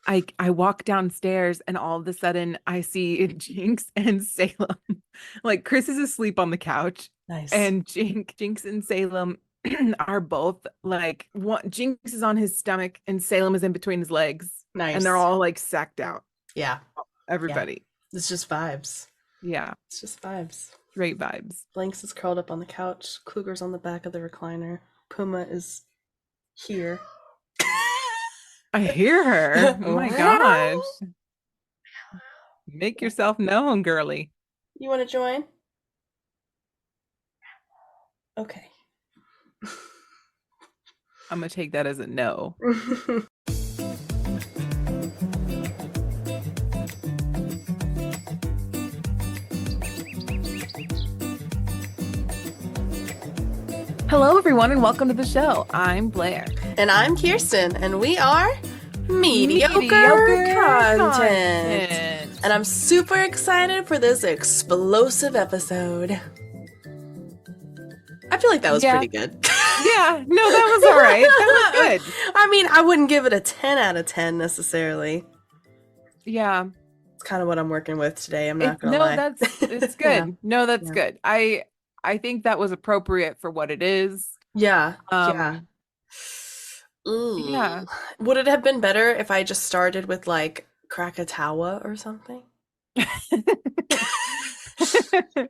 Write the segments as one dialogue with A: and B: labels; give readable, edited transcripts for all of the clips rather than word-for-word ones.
A: I walk downstairs and all of a sudden I see Jinx and Salem. Like Chris is asleep on the couch
B: Nice.
A: and Jinx and Salem are both like Jinx is on his stomach and Salem is in between his legs and they're
B: Nice.
A: all like sacked out.
B: Yeah. Yeah.
A: Everybody.
B: It's just vibes.
A: Yeah.
B: It's just vibes.
A: Great vibes.
B: Blanks is curled up on the couch. Kluger's on the back of the recliner. Puma is here.
A: I hear her. Oh my gosh. Make yourself known, girly.
B: You want to join? Okay.
A: I'm gonna take that as a no. Hello, everyone, and welcome to the show. I'm Blair.
B: And I'm Kirsten, and we are mediocre content. And I'm super excited for this explosive episode. I feel like that was pretty good.
A: Yeah, no, that was all right. That was good.
B: I mean, I wouldn't give it a 10 out of 10 necessarily.
A: Yeah.
B: It's kind of what I'm working with today. I'm not gonna lie.
A: It's good. Yeah. No, that's good. I think that was appropriate for what it is.
B: Yeah.
A: Yeah.
B: Yeah. Would it have been better if I just started with like Krakatawa or something?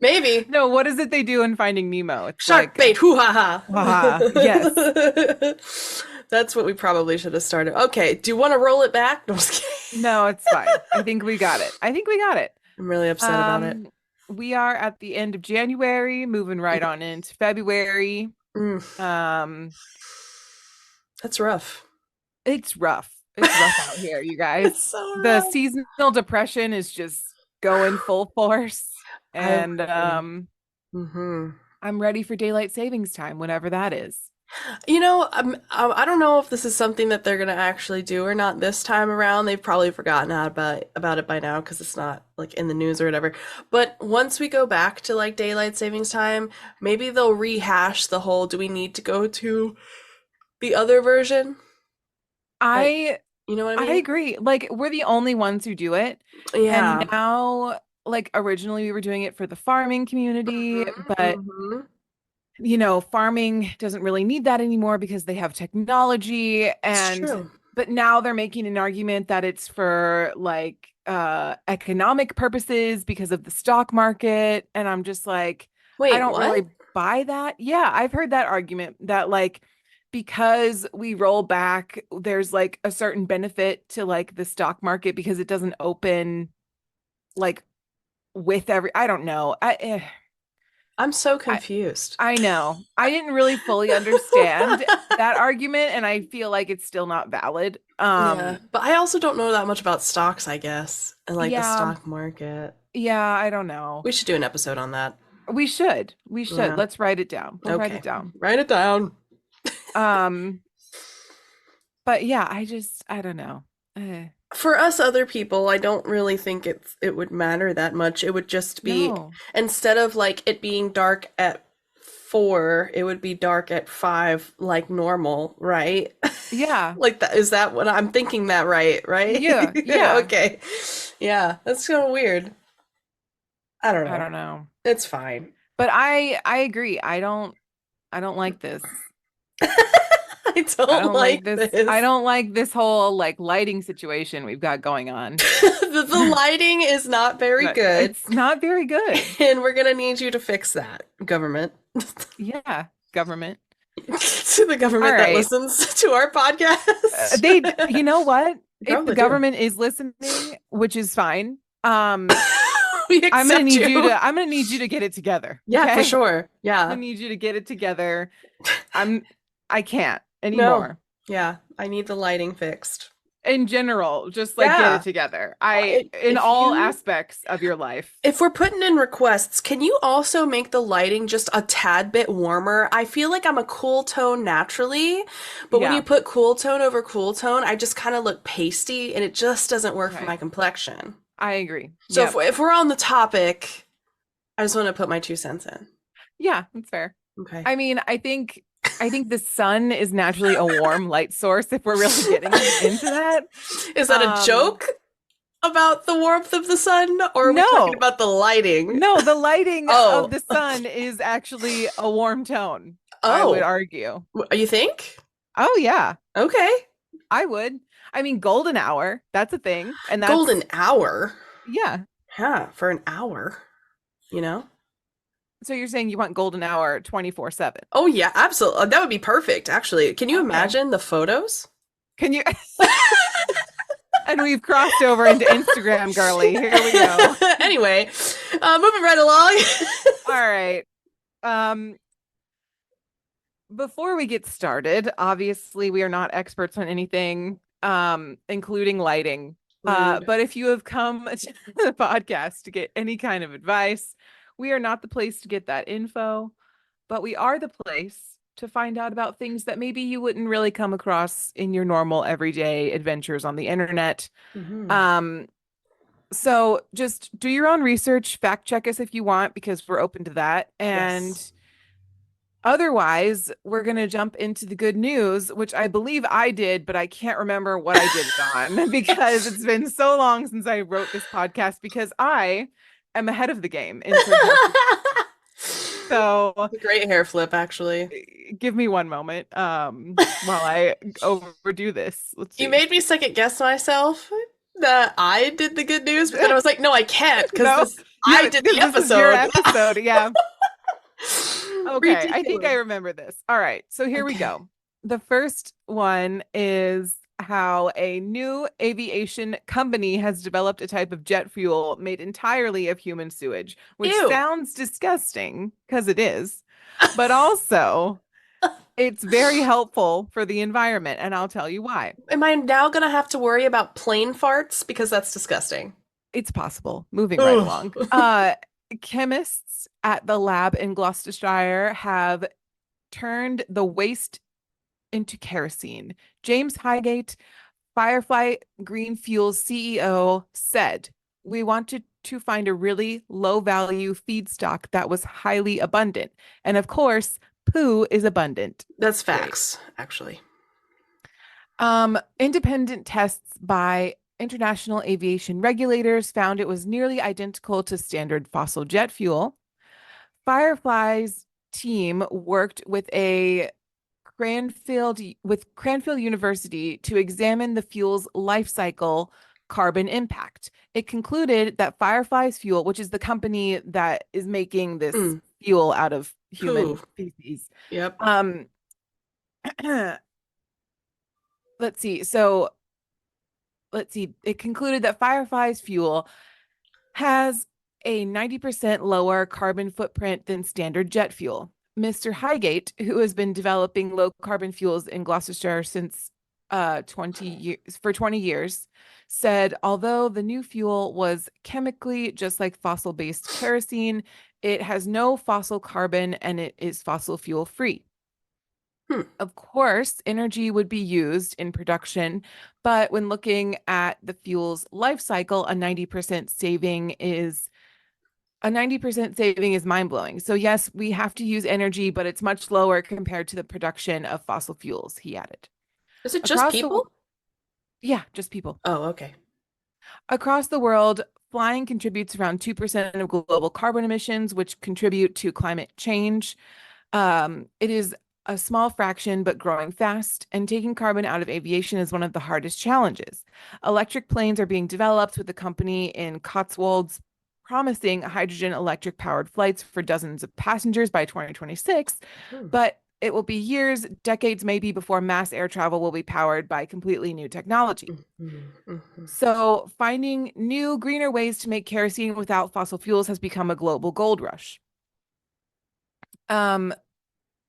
B: Maybe.
A: No, what is it they do in Finding Nemo? It's
B: shark
A: like,
B: bait, hoo ha ha.
A: Yes.
B: That's what we probably should have started. Okay, do you want to roll it back? No,
A: no, it's fine. I think we got it.
B: I'm really upset about it.
A: We are at the end of January, moving right on into February.
B: That's rough.
A: It's rough. It's rough out here, you guys.
B: It's so
A: the
B: rough.
A: Seasonal depression is just going full force. And I'm ready for daylight savings time, whenever that is.
B: You know, I don't know if this is something that they're going to actually do or not this time around. They've probably forgotten about it by now because it's not like in the news or whatever. But once we go back to like daylight savings time, maybe they'll rehash the whole, do we need to go to the other version? You know what I mean?
A: I agree. Like, we're the only ones who do it.
B: Yeah.
A: And now, like, originally we were doing it for the farming community, but you know, farming doesn't really need that anymore because they have technology. And but now they're making an argument that it's for like economic purposes because of the stock market. And I'm just like,
B: wait,
A: I don't really buy that. Yeah, I've heard that argument that like because we roll back, there's like a certain benefit to like the stock market because it doesn't open like with I don't know.
B: I'm so confused.
A: I know. I didn't really fully understand that argument, and I feel like it's still not valid.
B: Yeah, but I also don't know that much about stocks, I guess, and like the stock market.
A: Yeah, I don't know.
B: We should do an episode on that.
A: We should. Yeah. Let's write it down. We'll write it down.
B: Write it down.
A: But yeah, I don't know.
B: For us other people, I don't really think it would matter that much. It would just be instead of like it being dark at 4, it would be dark at 5 like normal, right?
A: Yeah.
B: Like that, is that what I'm thinking that right?
A: Yeah. Yeah.
B: Okay. Yeah, that's kind of weird. I don't know. It's fine.
A: But I agree. I don't like this.
B: I don't like this.
A: I don't like this whole like lighting situation we've got going on.
B: The lighting is not very good.
A: It's not very good.
B: And we're going to need you to fix that, government.
A: Yeah, government.
B: To the government that listens to our podcast.
A: You know what? If the government is listening, which is fine, I'm gonna need you to get it together.
B: Yeah, for sure. Yeah.
A: I need you to get it together. I can't anymore.
B: No. Yeah, I need the lighting fixed.
A: In general, just like get it together. In all aspects of your life.
B: If we're putting in requests, can you also make the lighting just a tad bit warmer? I feel like I'm a cool tone naturally, but when you put cool tone over cool tone, I just kind of look pasty and it just doesn't work for my complexion.
A: I agree.
B: So if we're on the topic, I just want to put my 2 cents in.
A: Yeah, that's fair.
B: Okay.
A: I mean, I think I think the sun is naturally a warm light source if we're really getting into that.
B: Is that a
A: Um,
B: joke about the warmth of the sun, or are we talking
A: no,
B: about the lighting?
A: no, the lighting of
B: Oh,
A: the sun is actually a warm tone, I would
B: oh,
A: argue.
B: you think?
A: Oh, yeah,
B: Okay.
A: I would. I mean, golden hour, that's a thing. And
B: Golden
A: that's,
B: hour.
A: yeah.
B: Yeah, for an hour, you know?
A: So you're saying you want golden hour 24/7.
B: Oh yeah, absolutely. That would be perfect, actually. Can you
A: Okay.
B: imagine the photos?
A: Can you? And we've crossed over into Instagram, girly. Here we go.
B: Anyway, moving right along.
A: All right. Um, Before we get started, obviously we are not experts on anything, including lighting.
B: Rude.
A: But if you have come to the podcast to get any kind of advice, we are not the place to get that info, but we are the place to find out about things that maybe you wouldn't really come across in your normal everyday adventures on the internet.
B: Hmm.
A: Um, so just do your own research, fact check us if you want, because we're open to that. And
B: Yes.
A: otherwise, we're going to jump into the good news, which I believe I did, but I can't remember what I did it on because it's been so long since I wrote this podcast because I am ahead of the game. Insert joke. So
B: Great hair flip, actually.
A: give me one moment while I overdo this. Let's
B: You
A: see.
B: made me second guess myself that I did the good news, but then I was like, no, I can't because
A: No,
B: this I did
A: because
B: the
A: this is your
B: episode.
A: episode. Yeah. Okay, I think I
B: Ridiculous.
A: remember this. All right, so here we
B: Okay.
A: go. The first one is how a new aviation company has developed a type of jet fuel made entirely of human sewage, which
B: Ew.
A: sounds disgusting because it is, but also it's very helpful for the environment, and I'll tell you why.
B: Am I now gonna have to worry about plane farts? Because that's disgusting.
A: It's possible. Moving right along.
B: Ugh.
A: Chemists at the lab in Gloucestershire have turned the waste into kerosene. James Highgate, Firefly Green Fuels CEO, said, "We wanted to find a really low value feedstock that was highly abundant. And of course, poo is abundant."
B: That's
A: Great.
B: facts, actually.
A: Independent tests by international aviation regulators found it was nearly identical to standard fossil jet fuel. Firefly's team worked with Cranfield University to examine the fuel's life cycle carbon impact. It concluded that Firefly's fuel, which is the company that is making this
B: Mm.
A: fuel out of human
B: Poo.
A: feces,
B: Yep.
A: um, let's see. So let's see. It concluded that Firefly's fuel has a 90% lower carbon footprint than standard jet fuel. Mr. Highgate, who has been developing low carbon fuels in Gloucestershire since 20 years for 20 years, said although the new fuel was chemically just like fossil-based kerosene, it has no fossil carbon and it is fossil fuel free.
B: Hmm.
A: Of course, energy would be used in production, but when looking at the fuel's life cycle, a 90% saving is mind-blowing. So yes, we have to use energy, but it's much lower compared to the production of fossil fuels, he added.
B: Is it just
A: Across the
B: people?
A: Yeah, just people.
B: Oh, okay.
A: Across the world, flying contributes around 2% of global carbon emissions, which contribute to climate change. It is a small fraction, but growing fast, and taking carbon out of aviation is one of the hardest challenges. Electric planes are being developed with a company in Cotswolds promising hydrogen electric powered flights for dozens of passengers by 2026,
B: Hmm.
A: but it will be years, decades maybe, before mass air travel will be powered by completely new technology.
B: Mhm, mhm.
A: So, finding new, greener ways to make kerosene without fossil fuels has become a global gold rush. Um,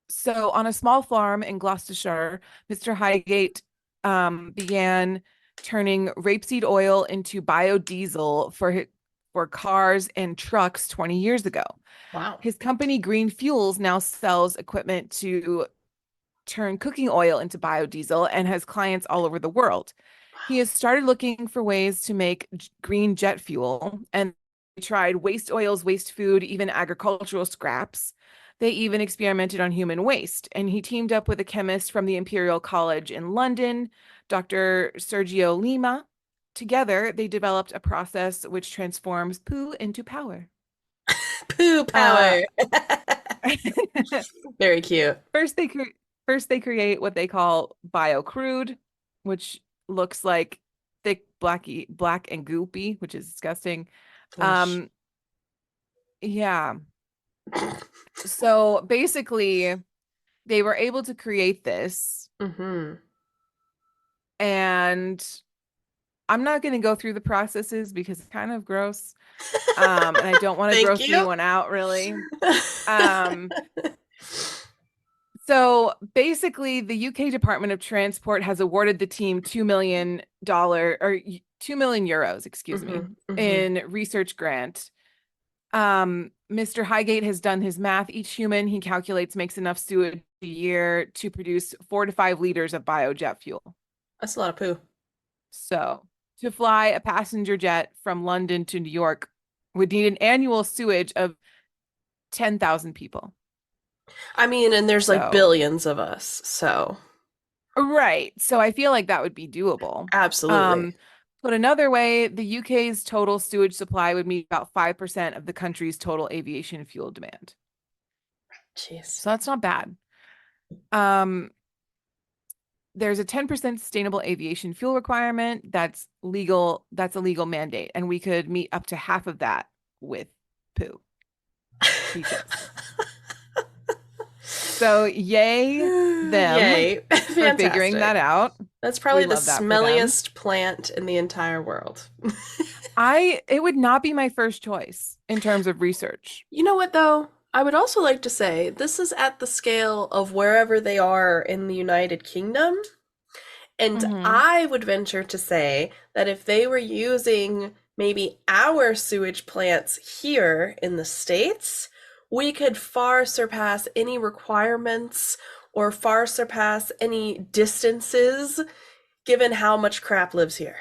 A: so on a small farm in Gloucestershire, Mr. Highgate began turning rapeseed oil into biodiesel for cars and trucks 20 years ago.
B: Wow.
A: His company Green Fuels now sells equipment to turn cooking oil into biodiesel and has clients all over the world. He has started looking for ways to make green jet fuel and tried waste oils, waste food, even agricultural scraps. They even experimented on human waste, and he teamed up with a chemist from the Imperial College in London, Dr. Sergio Lima. Together, they developed a process which transforms poo into power.
B: Poo
A: Uh,
B: power. Very cute.
A: first, first they create what they call biocrude, which looks like thick, black and goopy, which is disgusting.
B: Gosh.
A: Um, yeah. So basically, they were able to create this,
B: Mm-hmm.
A: and I'm not going to go through the processes because it's kind of gross. And I don't want to
B: Thank
A: gross
B: you.
A: anyone out really. Um, so basically, the UK Department of Transport has awarded the team $2 million or 2 million euros, excuse me,
B: Mm-hmm. Mm-hmm.
A: in research grant. Mr. Highgate has done his math. Each human he calculates makes enough sewage a year to produce 4 to 5 liters of biojet fuel.
B: That's a lot of poo.
A: So to fly a passenger jet from London to New York would need an annual sewage of 10,000 people.
B: I mean, and there's like
A: So,
B: billions of us, so
A: right. So I feel like that would be doable.
B: absolutely.
A: Um, put another way, the UK's total sewage supply would meet about 5% of the country's total aviation fuel demand.
B: Jeez.
A: So that's not bad. Um, there's a 10% sustainable aviation fuel requirement that's legal. That's a legal mandate. And we could meet up to half of that with poo, he says. So yay them
B: Yay.
A: for figuring that
B: Fantastic.
A: out.
B: That's
A: We
B: probably the
A: love that for them.
B: smelliest plant in the entire world.
A: It would not be my first choice in terms of research.
B: You know what, though? I would also like to say this is at the scale of wherever they are in the United Kingdom. And
A: Hmm.
B: I would venture to say that if they were using maybe our sewage plants here in the States, we could far surpass any requirements or far surpass any distances given how much crap lives here.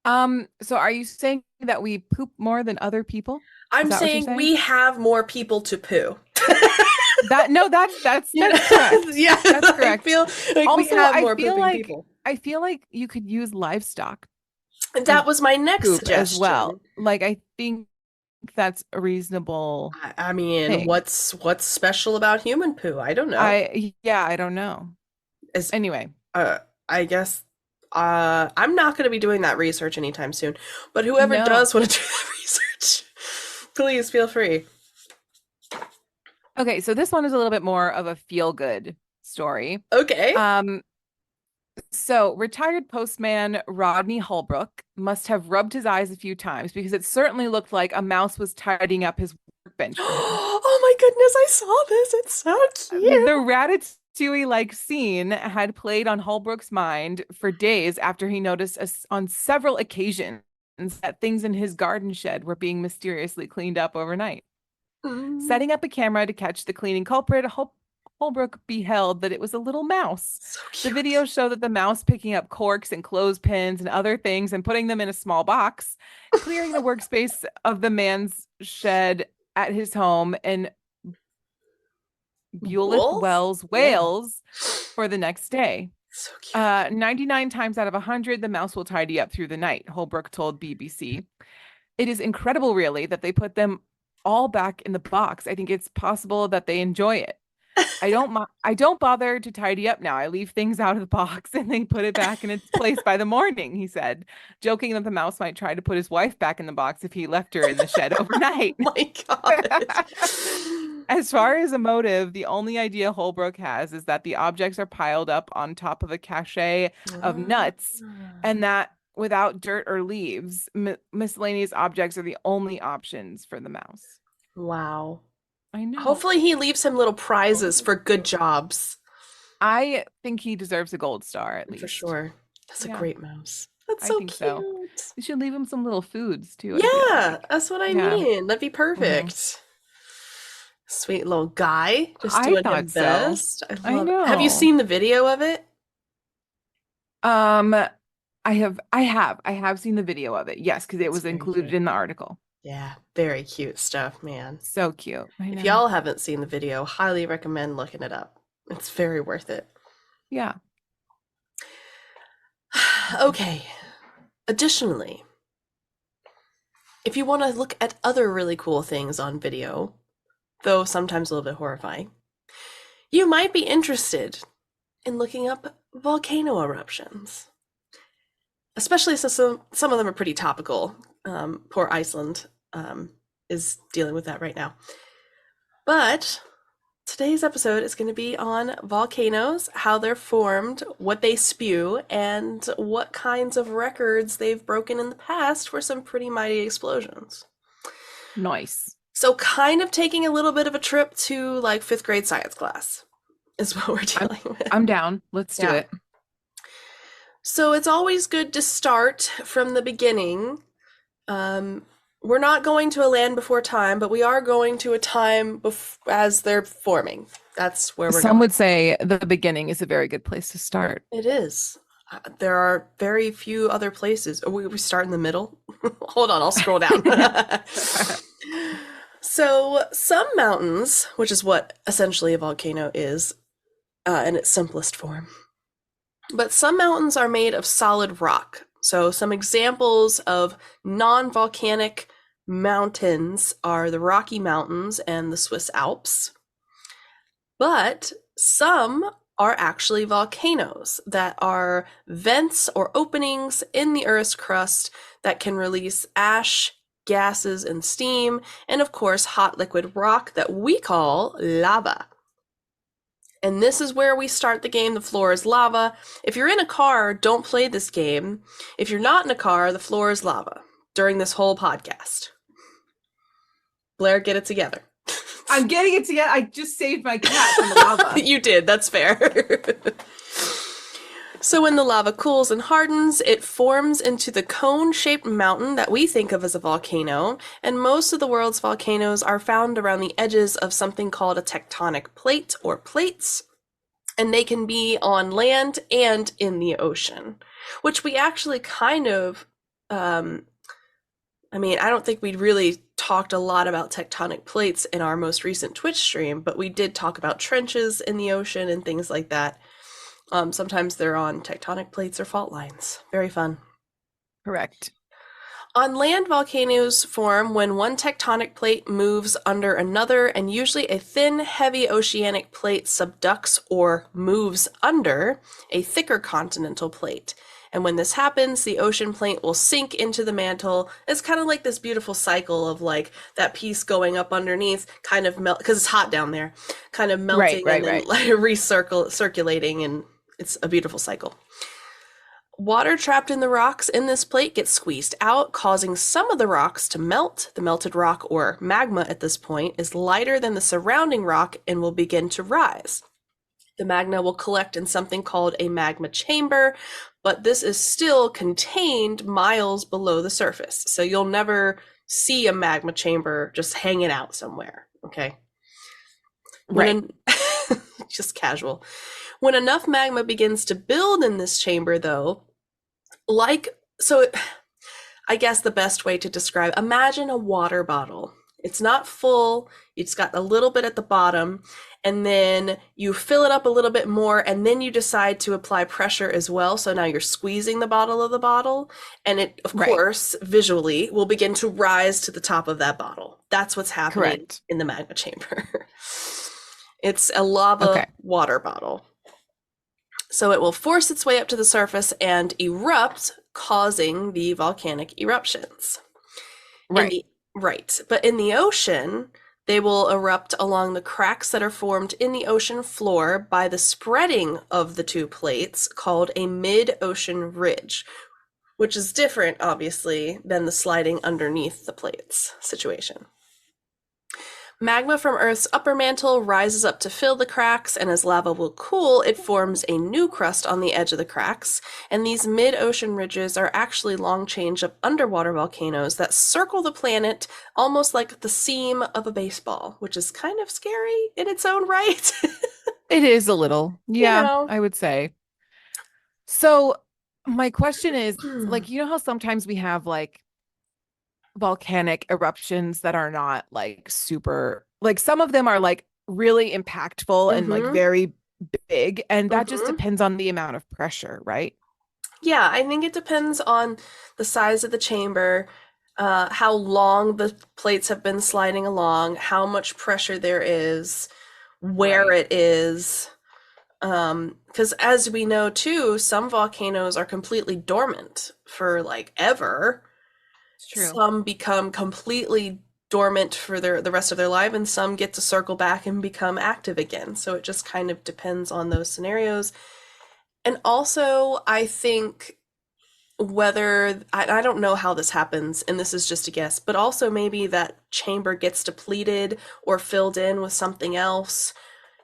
A: So are you saying that we poop more than other people? Is
B: I'm
A: that what you're
B: saying
A: saying?
B: we have more people to poo.
A: That no,
B: You
A: that's
B: know,
A: correct.
B: yeah,
A: That's
B: I
A: correct.
B: feel like we
A: Also,
B: have more pooping people.
A: I feel like you could use livestock
B: And
A: as
B: that was my next
A: poop as well.
B: suggestion.
A: Like I think that's a reasonable
B: I mean,
A: thing.
B: what's special about human poo? I don't know.
A: I don't know.
B: Is
A: Anyway,
B: uh I guess I'm not going to be doing that research anytime soon. But whoever
A: no.
B: does want to do that research, please feel free.
A: Okay, so this one is a little bit more of a feel good story.
B: Okay.
A: Um, so retired postman Rodney Holbrook must have rubbed his eyes a few times because it certainly looked like a mouse was tidying up his workbench for him.
B: Oh my goodness, I saw this. It's so
A: The
B: cute.
A: Ratatouille-like scene had played on Holbrook's mind for days after he noticed on several occasions that things in his garden shed were being mysteriously cleaned up overnight.
B: Mm,
A: Setting up a camera to catch the cleaning culprit, Holbrook beheld that it was a little mouse.
B: so
A: The
B: cute.
A: video showed that the mouse picking up corks and clothespins and other things and putting them in a small box, clearing the workspace of the man's shed at his home in Bulith
B: Wolf?
A: Wells,
B: Yeah.
A: Wales, for the next day.
B: So cute.
A: 99 times out of 100, the mouse will tidy up through the night, Holbrook told BBC. It is incredible, really, that they put them all back in the box. I think it's possible that they enjoy it. I don't bother to tidy up now. I leave things out of the box and they put it back in its place by the morning, he said, joking that the mouse might try to put his wife back in the box if he left her in the shed overnight.
B: My God.
A: As far as a motive, the only idea Holbrook has is that the objects are piled up on top of a cache of nuts, and that without dirt or leaves, miscellaneous objects are the only options for the mouse.
B: Wow.
A: I know.
B: Hopefully he leaves him little prizes for good jobs.
A: I think he deserves a gold star at
B: For
A: least.
B: sure. That's a
A: Yeah,
B: great mouse. That's
A: I
B: so
A: think so.
B: cute.
A: We should leave him some little foods too, I feel
B: Yeah,
A: like.
B: that's what I
A: Yeah.
B: mean. That'd be
A: Hmm.
B: perfect. Sweet little guy, just
A: I
B: doing
A: thought
B: him
A: so.
B: best. I
A: I
B: love it. Have you
A: know.
B: seen the video of it?
A: Um, I have seen the video of it. Yes, because it
B: It's
A: was
B: very
A: included
B: cute.
A: in the article.
B: Yeah, very cute stuff, man.
A: So cute. I
B: If
A: know.
B: y'all haven't seen the video, highly recommend looking it up. It's very worth it.
A: Yeah.
B: Okay. Additionally, if you want to look at other really cool things on video, though sometimes a little bit horrifying, you might be interested in looking up volcano eruptions. Especially since some of them are pretty topical. Poor Iceland is dealing with that right now. But today's episode is going to be on volcanoes, how they're formed, what they spew, and what kinds of records they've broken in the past for some pretty mighty explosions.
A: Nice.
B: So, kind of taking a little bit of a trip to like fifth grade science class is what we're
A: I'm
B: dealing with.
A: I'm down. Let's do
B: Yeah.
A: it.
B: So, it's always good to start from the beginning. We're not going to a land before time, but we are going to a time as they're forming. That's where we're
A: Some
B: going.
A: would say the beginning is a very good place to start.
B: It is. There are very few other places. Oh, we start in the middle. Hold on, I'll scroll down. So, some mountains, which is what essentially a volcano is in its simplest form, but some mountains are made of solid rock. So, some examples of non volcanic mountains are the Rocky Mountains and the Swiss Alps. But some are actually volcanoes that are vents or openings in the Earth's crust that can release ash, gases, and steam, and of course, hot liquid rock that we call lava. And this is where we start the game. The floor is lava. If you're in a car, don't play this game. If you're not in a car, the floor is lava during this whole podcast. Blair, get it together.
A: I'm getting it together. I just saved my cat from the lava.
B: You did, that's fair. So when the lava cools and hardens, it forms into the cone-shaped mountain that we think of as a volcano, and most of the world's volcanoes are found around the edges of something called a tectonic plate or plates, and they can be on land and in the ocean, which we actually kind of I don't think we really talked a lot about tectonic plates in our most recent Twitch stream, but we did talk about trenches in the ocean and things like that. Sometimes they're on tectonic plates or fault lines. Very fun.
A: Correct.
B: On land, volcanoes form when one tectonic plate moves under another, and usually a thin, heavy oceanic plate subducts or moves under a thicker continental plate. And when this happens, the ocean plate will sink into the mantle. It's kind of like this beautiful cycle of like that piece going up underneath, kind of melt because it's hot down there, kind of melting and then like circulating, and it's a beautiful cycle. Water trapped in the rocks in this plate gets squeezed out, causing some of the rocks to melt. The melted rock, or magma at this point, is lighter than the surrounding rock and will begin to rise. The magma will collect in something called a magma chamber, but this is still contained miles below the surface. So you'll never see a magma chamber just hanging out somewhere, okay?
A: Right.
B: Just casual. When enough magma begins to build in this chamber, though, I guess the best way to describe, imagine a water bottle. It's not full, it's got a little bit at the bottom, and then you fill it up a little bit more, and then you decide to apply pressure as well. So now you're squeezing the bottle of the bottle, and it, of course, visually will begin to rise to the top of that bottle. That's what's happening in the magma chamber. It's a lava water bottle. So it will force its way up to the surface and erupt, causing the volcanic eruptions. Right. But in the ocean, they will erupt along the cracks that are formed in the ocean floor by the spreading of the two plates, called a mid-ocean ridge, which is different, obviously, than the sliding underneath the plates situation. Magma from Earth's upper mantle rises up to fill the cracks, and as lava will cool, it forms a new crust on the edge of the cracks, and these mid-ocean ridges are actually long chains of underwater volcanoes that circle the planet almost like the seam of a baseball, which is kind of scary in its own right.
A: It is a little. Yeah,
B: You know.
A: I would say. So my question is, like, you know how sometimes we have like volcanic eruptions that are not like super, like some of them are like really impactful and like
B: Mm-hmm.
A: very big, and that just
B: Mm-hmm.
A: depends on the amount of pressure, right?
B: Yeah, I think it depends on the size of the chamber, how long the plates have been sliding along, how much pressure there is, where
A: Right.
B: it is. Because as we know too, some volcanoes are completely dormant for like ever.
A: It's true.
B: Some become completely dormant for the rest of their life, and some get to circle back and become active again. So it just kind of depends on those scenarios. And also, I think whether I don't know how this happens, and this is just a guess, but also maybe that chamber gets depleted or filled in with something else,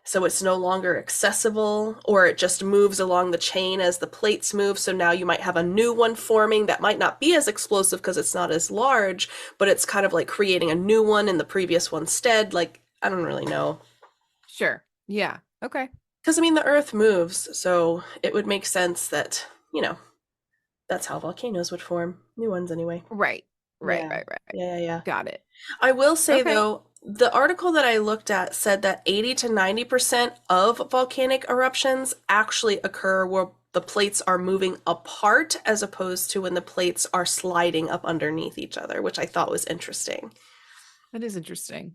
B: so it's no longer accessible, or it just moves along the chain as the plates move. So now you might have a new one forming that might not be as explosive because it's not as large, but it's kind of like creating a new one in the previous one's stead. Like, I don't really know.
A: Sure. Yeah. Okay.
B: Because I mean, the Earth moves, so it would make sense that, you know, that's how volcanoes would form. New ones, anyway.
A: Right. Right.
B: Yeah.
A: Right. Right.
B: Yeah.
A: Got it.
B: I will say
A: Okay.
B: though, the article that I looked at said that 80 to 90% of volcanic eruptions actually occur where the plates are moving apart as opposed to when the plates are sliding up underneath each other, which I thought was interesting.
A: That is interesting.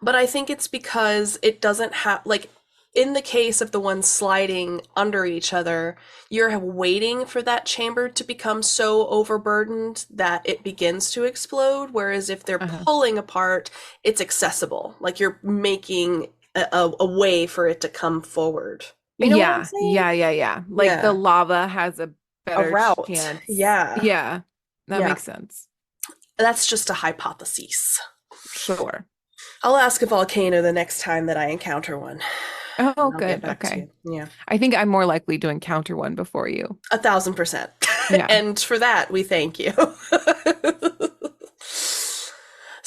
B: But I think it's because it doesn't have, like, in the case of the ones sliding under each other, you're waiting for that chamber to become so overburdened that it begins to explode. Whereas if they're
A: Uh-huh.
B: pulling apart, it's accessible. Like you're making a way for it to come forward. You know what I'm
A: Yeah.
B: saying?
A: Yeah. Like the
B: Yeah.
A: lava has a
B: A
A: better
B: route.
A: chance.
B: Yeah.
A: Yeah. That
B: Yeah.
A: makes sense.
B: That's just a hypothesis.
A: Sure.
B: I'll ask a volcano the next time that I encounter one.
A: Oh,
B: I'll get
A: good.
B: back to
A: Okay.
B: you. Yeah.
A: I think I'm more likely to encounter one before you.
B: 1,000%.
A: Yeah.
B: And for that, we thank you.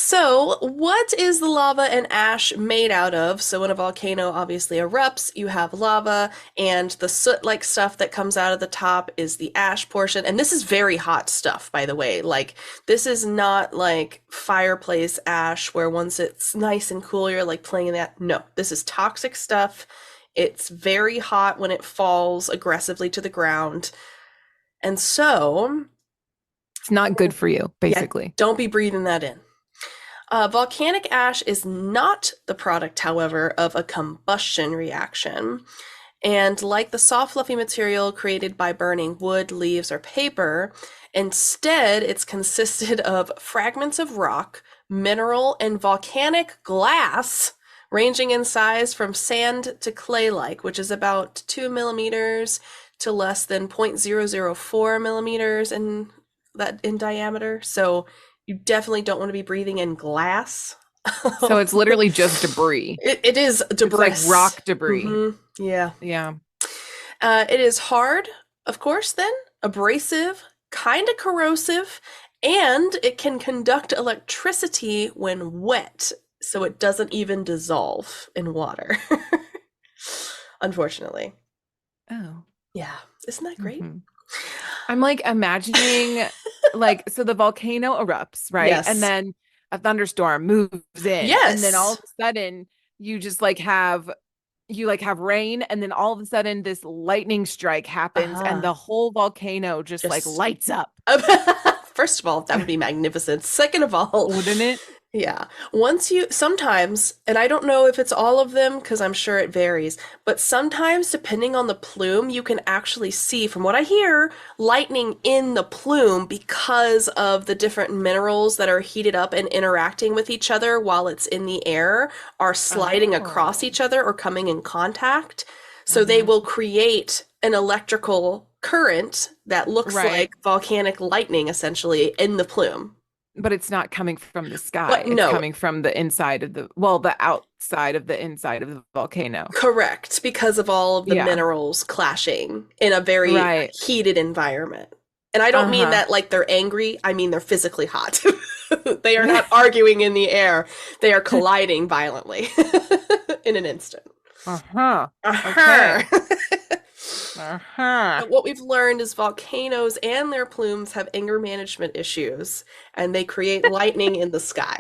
B: So, what is the lava and ash made out of? So, when a volcano obviously erupts, you have lava, and the soot like stuff that comes out of the top is the ash portion. And this is very hot stuff, by the way. Like, this is not like fireplace ash where once it's nice and cool, you're like playing in that. No, this is toxic stuff. It's very hot when it falls aggressively to the ground. And so,
A: It's not good for you,
B: yeah,
A: basically.
B: don't be breathing that in. Volcanic ash is not the product, however, of a combustion reaction. And like the soft, fluffy material created by burning wood, leaves, or paper, instead, it's consisted of fragments of rock, mineral, and volcanic glass, ranging in size from sand to clay like, which is about 2 millimeters to less than 0.004 millimeters in diameter. So you definitely don't want to be breathing in glass.
A: So it's literally just debris.
B: It is
A: It's like
B: debris.
A: rock debris.
B: Yeah.
A: Yeah.
B: It is hard, of course, then, abrasive, kind of corrosive, and it can conduct electricity when wet, so it doesn't even dissolve in water. Unfortunately.
A: Oh.
B: Yeah. Isn't that great?
A: Hmm. I'm like imagining, like, so the volcano erupts, right? And
B: Yes.
A: then a thunderstorm moves in, and then all
B: Yes.
A: of a sudden you just like have rain, and then all of a sudden this lightning strike happens, and
B: Uh-huh.
A: the whole volcano just like
B: Just
A: lights up,
B: First of all, that would be magnificent. Second of all,
A: wouldn't it?
B: yeah. Once you sometimes, and I don't know if it's all of them because I'm sure it varies, but sometimes depending on the plume, you can actually see, from what I hear, lightning in the plume because of the different minerals that are heated up and interacting with each other while it's in the air are sliding across
A: Oh.
B: each other or coming in contact. So they
A: Uh-huh.
B: will create an electrical current that looks
A: Right.
B: like volcanic lightning essentially in the plume.
A: But it's not coming from the sky.
B: But
A: It's
B: no,
A: coming from the inside of the outside of the inside of the volcano.
B: correct, because of all of the
A: Yeah.
B: minerals clashing in a very
A: Right.
B: heated environment. And I don't mean
A: Uh-huh.
B: that like they're angry, I mean they're physically hot. They are not arguing in the air, they are colliding violently in an instant.
A: Uh-huh. Okay.
B: Uh-huh.
A: Uh-huh.
B: But what we've learned is volcanoes and their plumes have anger management issues, and they create lightning in the sky.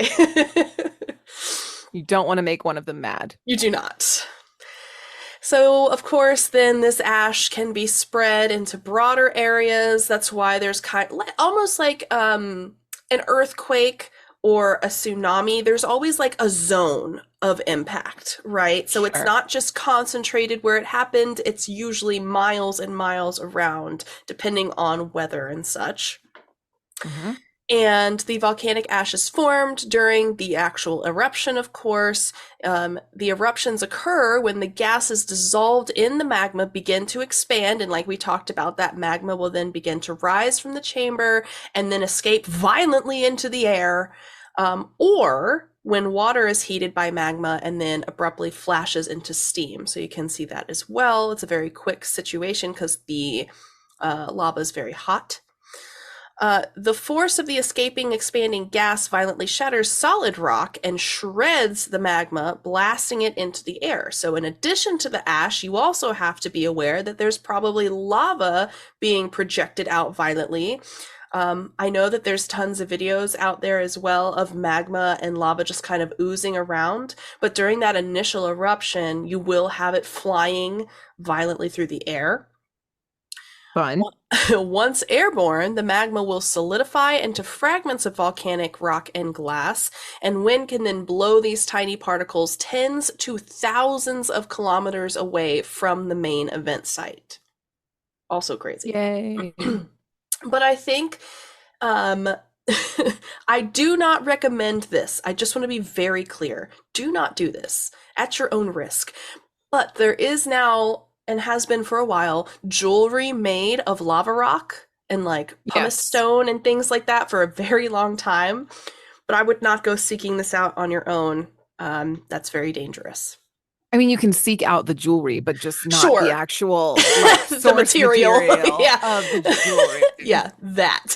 A: You don't want to make one of them mad.
B: You do not. So, of course, then this ash can be spread into broader areas. That's why there's almost like an earthquake or a tsunami. There's always like a zone of impact, right? So it's
A: Sure.
B: not just concentrated where it happened, it's usually miles and miles around, depending on weather and such.
A: Mm-hmm.
B: And the volcanic ash is formed during the actual eruption, of course. The eruptions occur when the gases dissolved in the magma begin to expand. And like we talked about, that magma will then begin to rise from the chamber and then escape violently into the air. Or when water is heated by magma and then abruptly flashes into steam. So you can see that as well. It's a very quick situation because the lava is very hot. The force of the escaping, expanding gas violently shatters solid rock and shreds the magma, blasting it into the air. So, in addition to the ash, you also have to be aware that there's probably lava being projected out violently. I know that there's tons of videos out there as well of magma and lava just kind of oozing around, but during that initial eruption, you will have it flying violently through the air.
A: Fun.
B: Once airborne, the magma will solidify into fragments of volcanic rock and glass, and wind can then blow these tiny particles tens to thousands of kilometers away from the main event site. Also crazy.
A: Yay.
B: But I think I do not recommend this. I just want to be very clear. Do not do this at your own risk. But there is now, and has been for a while, jewelry made of lava rock and like pumice
A: Yes.
B: stone and things like that for a very long time. But I would not go seeking this out on your own. That's very dangerous.
A: I mean, you can seek out the jewelry, but just not the
B: Sure.
A: actual like
B: The
A: source
B: material. Yeah.
A: of the jewelry.
B: Yeah, that.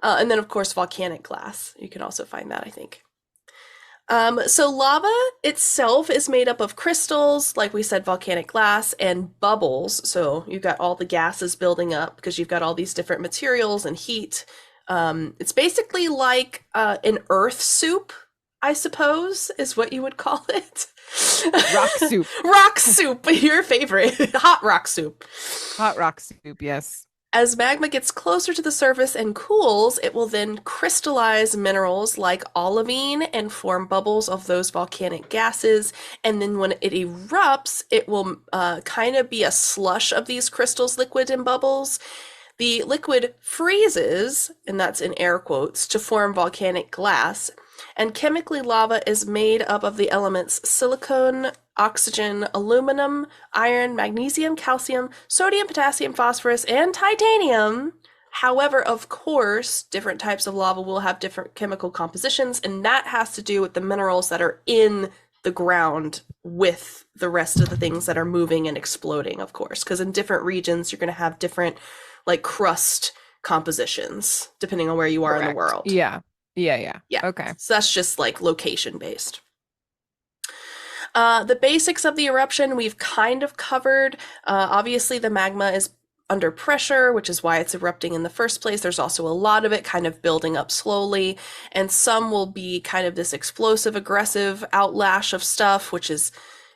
B: And then, of course, volcanic glass. You can also find that, I think. So lava itself is made up of crystals, like we said, volcanic glass, and bubbles. So you've got all the gases building up because you've got all these different materials and heat. It's basically like an earth soup, I suppose, is what you would call it.
A: Rock soup.
B: Rock soup, your favorite. Hot rock soup.
A: Hot rock soup, yes.
B: As magma gets closer to the surface and cools, it will then crystallize minerals like olivine and form bubbles of those volcanic gases. And then when it erupts, it will kind of be a slush of these crystals, liquid and bubbles. The liquid freezes, and that's in air quotes, to form volcanic glass. And chemically, lava is made up of the elements silicon, oxygen, aluminum, iron, magnesium, calcium, sodium, potassium, phosphorus, and titanium. However, of course, different types of lava will have different chemical compositions, and that has to do with the minerals that are in the ground with the rest of the things that are moving and exploding, of course, because in different regions, you're going to have different, like, crust compositions, depending on where you are in the world.
A: Yeah. Yeah. Okay.
B: So that's just like location based. The basics of the eruption we've kind of covered. Obviously, the magma is under pressure, which is why it's erupting in the first place. There's also a lot of it kind of building up slowly, and some will be kind of this explosive, aggressive outlash of stuff, which is,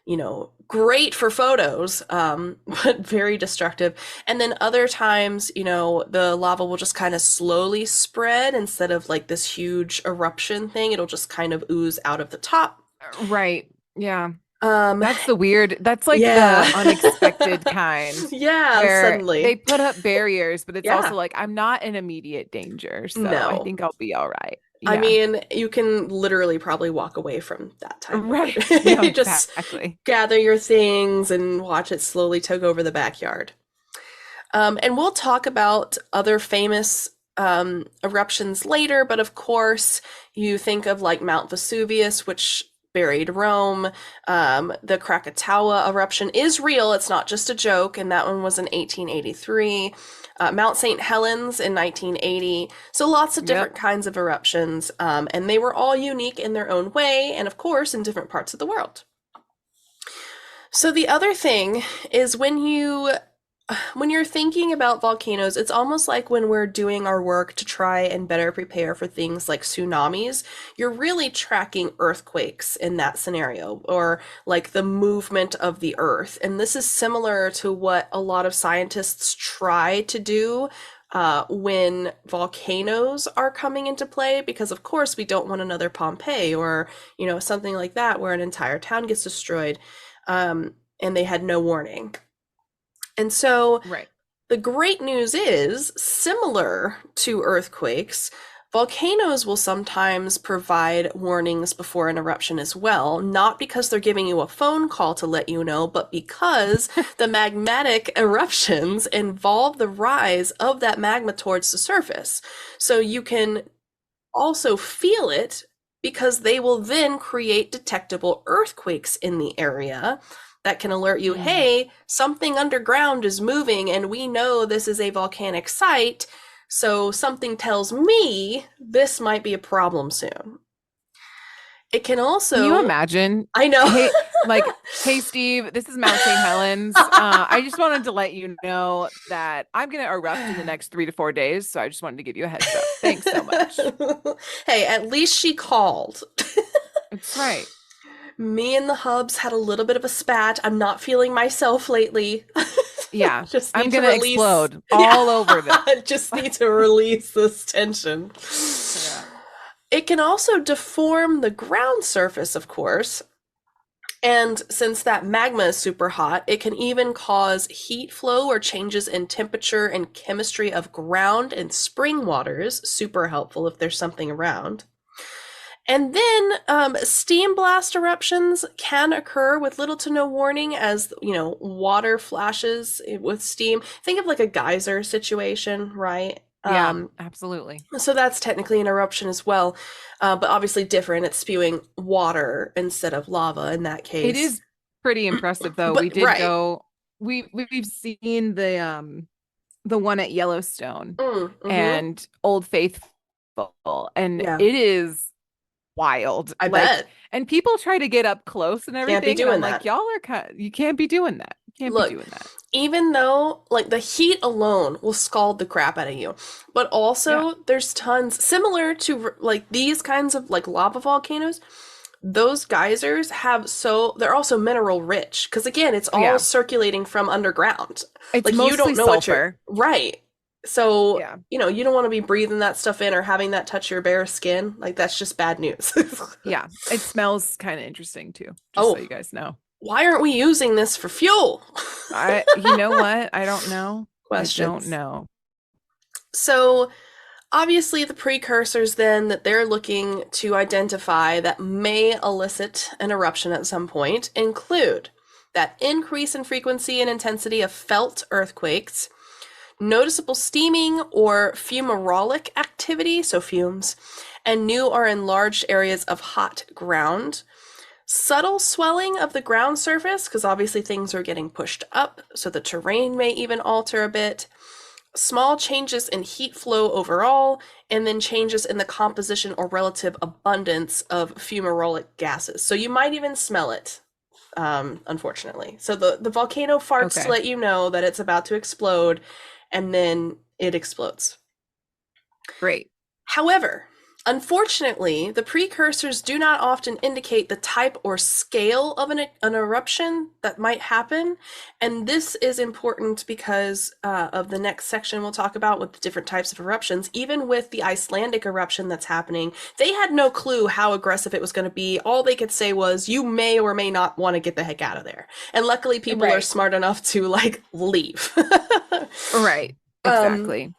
B: you know, great for photos, but very destructive. And then other times, you know, the lava will just kind of slowly spread instead of like this huge eruption thing. It'll just kind of ooze out of the top.
A: Right. Yeah. That's the weird, that's like
B: Yeah.
A: the unexpected kind.
B: Yeah,
A: Where
B: suddenly.
A: they put up barriers, but it's
B: Yeah.
A: also like, I'm not in immediate danger, so
B: No.
A: I think I'll be all right.
B: I
A: Yeah.
B: mean, you can literally probably walk away from that time.
A: Right.
B: You
A: No,
B: just
A: exactly.
B: gather your things and watch it slowly take over the backyard. And we'll talk about other famous eruptions later, but of course, you think of like Mount Vesuvius, which buried Rome. The Krakatoa eruption is real. It's not just a joke, and that one was in 1883. Mount St. Helens in 1980. So lots of different kinds of eruptions, and they were all unique in their own way, and of course, in different parts of the world. So the other thing is when you're thinking about volcanoes, it's almost like when we're doing our work to try and better prepare for things like tsunamis, you're really tracking earthquakes in that scenario, or like the movement of the earth. And this is similar to what a lot of scientists try to do when volcanoes are coming into play, because of course we don't want another Pompeii or, something like that where an entire town gets destroyed, and they had no warning. And so
A: Right.
B: the great news is, similar to earthquakes, volcanoes will sometimes provide warnings before an eruption as well, not because they're giving you a phone call to let you know, but because the magmatic eruptions involve the rise of that magma towards the surface. So you can also feel it because they will then create detectable earthquakes in the area that can alert you, hey, something underground is moving and we know this is a volcanic site, so something tells me this might be a problem soon. It can also...
A: Can you imagine?
B: I know.
A: Hey, Steve, this is Mount St. Helens. I just wanted to let you know that I'm going to erupt in the next 3 to 4 days. So I just wanted to give you a heads up. Thanks so much.
B: Hey, at least she called.
A: That's right.
B: Me and the hubs had a little bit of a spat. I'm not feeling myself lately.
A: Yeah,
B: just
A: I'm gonna explode all over this.
B: I just need to release this tension. Yeah. It can also deform the ground surface, of course. And since that magma is super hot, it can even cause heat flow or changes in temperature and chemistry of ground and spring waters. Super helpful if there's something around. And then steam blast eruptions can occur with little to no warning as, water flashes with steam. Think of like a geyser situation, right?
A: Yeah, absolutely.
B: So that's technically an eruption as well, but obviously different. It's spewing water instead of lava in that case.
A: It is pretty impressive, though. We did go. We've seen the one at Yellowstone and Old Faithful, and it is wild.
B: I bet.
A: And people try to get up close and everything.
B: Can't be doing
A: that. Like, y'all are you can't be doing that. You can't be doing that.
B: Even though like the heat alone will scald the crap out of you, but also there's tons similar to like these kinds of like lava volcanoes. Those geysers they're also mineral rich because again, it's all circulating from underground.
A: It's
B: like
A: mostly
B: you don't know
A: sulfur.
B: Right. So, you don't want to be breathing that stuff in or having that touch your bare skin. Like, that's just bad news.
A: Yeah. It smells kind of interesting, too. Just so you guys know.
B: Why aren't we using this for fuel?
A: You know what? I don't know.
B: Questions.
A: I don't know.
B: So, obviously, the precursors then that they're looking to identify that may elicit an eruption at some point include that increase in frequency and intensity of felt earthquakes, noticeable steaming or fumarolic activity, so fumes, and new or enlarged areas of hot ground, subtle swelling of the ground surface, because obviously things are getting pushed up, so the terrain may even alter a bit, small changes in heat flow overall, and then changes in the composition or relative abundance of fumarolic gases. So you might even smell it, unfortunately. So the volcano farts to let you know that it's about to explode, and then it explodes.
A: Great.
B: However, unfortunately, the precursors do not often indicate the type or scale of an eruption that might happen. And this is important because of the next section we'll talk about with the different types of eruptions. Even with the Icelandic eruption that's happening, they had no clue how aggressive it was going to be. All they could say was, you may or may not want to get the heck out of there. And luckily, people are smart enough to, leave.
A: Right. Exactly.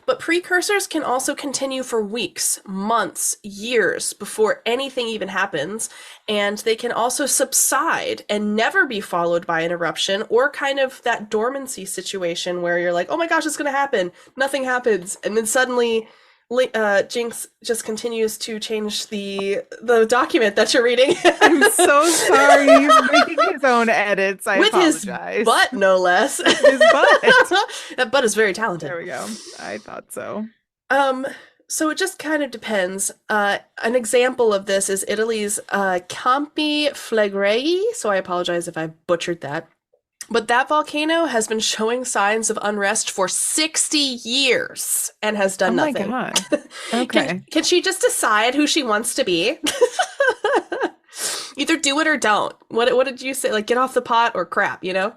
B: But precursors can also continue for weeks, months, years before anything even happens, and they can also subside and never be followed by an eruption or kind of that dormancy situation where you're like, oh my gosh, it's going to happen. Nothing happens. And then suddenly Jinx just continues to change the document that you're reading.
A: I'm so sorry. He's making his own edits. I apologize.
B: With his butt, no less.
A: His butt.
B: That butt is very talented.
A: There we go. I thought so.
B: So it just kind of depends. An example of this is Italy's Campi Flegrei. So I apologize if I butchered that. But that volcano has been showing signs of unrest for 60 years and has
A: Oh
B: done
A: my
B: nothing.
A: God.
B: Can
A: Okay.
B: can she just decide who she wants to be? Either do it or don't. What did you say? Like get off the pot or crap, you know?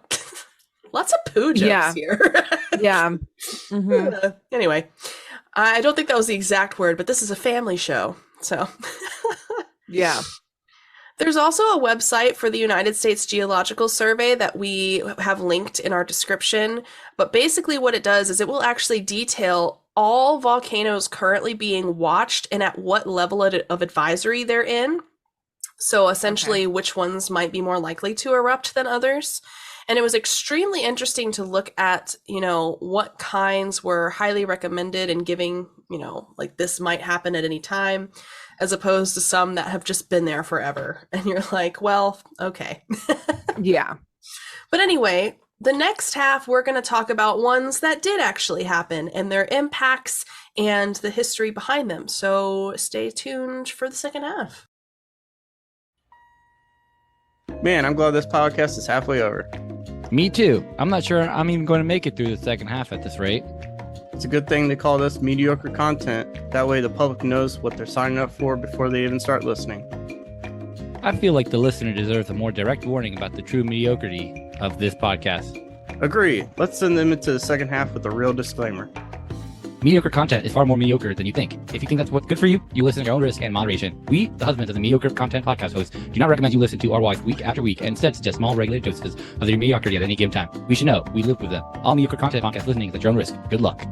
B: Lots of poo jokes
A: Yeah.
B: here.
A: Yeah. Hmm.
B: Anyway, I don't think that was the exact word, but this is a family show. So
A: Yeah.
B: there's also a website for the United States Geological Survey that we have linked in our description. But basically, what it does is it will actually detail all volcanoes currently being watched and at what level of advisory they're in. So
A: Okay.
B: essentially, which ones might be more likely to erupt than others. And it was extremely interesting to look at, what kinds were highly recommended and giving, like this might happen at any time, as opposed to some that have just been there forever. And you're like, well, okay.
A: Yeah.
B: But anyway, the next half, we're going to talk about ones that did actually happen and their impacts and the history behind them. So stay tuned for the second half.
C: Man, I'm glad this podcast is halfway over.
D: Me too. I'm not sure I'm even going to make it through the second half at this rate.
C: It's a good thing they call this mediocre content. That way the public knows what they're signing up for before they even start listening.
D: I feel like the listener deserves a more direct warning about the true mediocrity of this podcast.
C: Agree. Let's send them into the second half with a real disclaimer.
D: Mediocre content is far more mediocre than you think. If you think that's what's good for you, you listen at your own risk and moderation. We, the husbands of the mediocre content podcast hosts, do not recommend you listen to our wives week after week and instead suggest small regulated doses of their mediocrity at any given time. We should know. We live with them. All mediocre content podcast listening is at your own risk. Good luck.